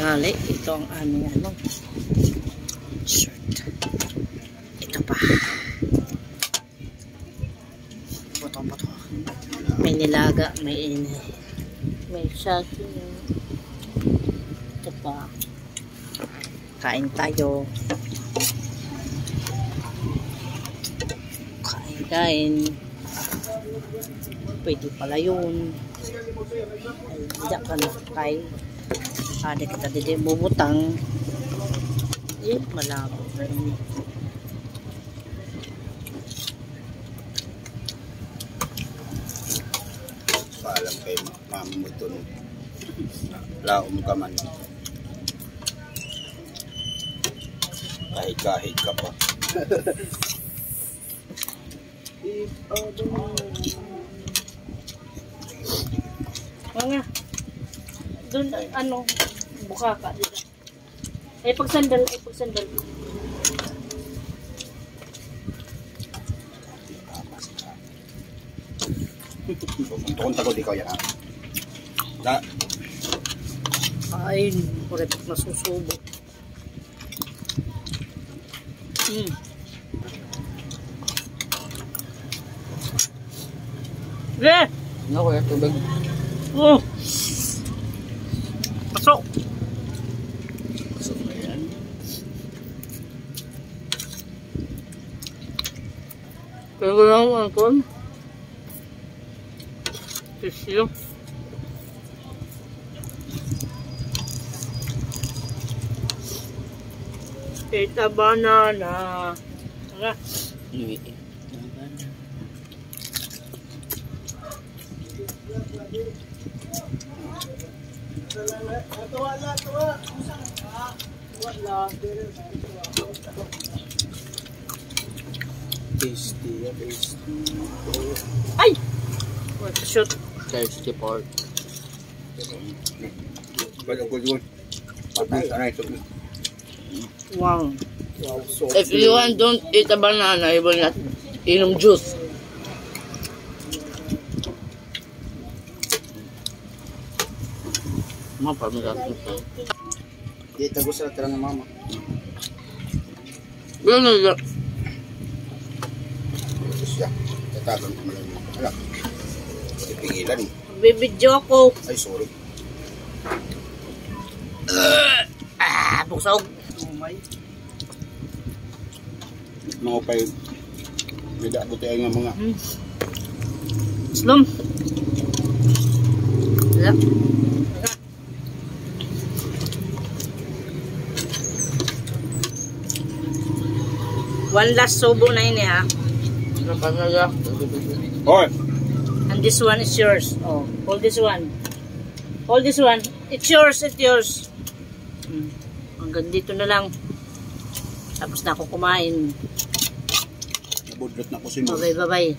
tanghali. Ito ang aming ano, shirt. Ito pa. Puto-puto. May nilaga, may shaki. Ito pa. Kain tayo. Kain. Pwede pala yun. Ay, ka na kain. Ada kita dede bubutang. Malabo na ini. Paalam kay mama mo ito. Laom ka man. Kahit ka pa. Mga doon ano buka ka dito. Ay pagsandal. Tukon tagod ikaw yan ha. Da. Ay, correct na susubo. Ako yan tubig. Pasok. Pasok na yan. Pero lang ang kon. Tissue. Ita banana. Tara. Tasty. Ay! What shoot? Tasty pork. Bagong. Patay. Aray ito. Wow. So if you want, don't eat a banana, you will not inom juice. Di tago sa terang ng mama. Ganun. Siya. Tatagan ko malang mo. Alak. Pipigilan eh. Bibidyo ako. Ay, sorry. Buksaw. Mga pay. May daabot ay nga mga. Slum. Wala. One last subo na ini ha. Hoy! And this one is yours. Oh, hold this one. Hold this one. It's yours, Hanggang dito na lang. Tapos na ako kumain. Nabudlot na ko si mo. Bye-bye.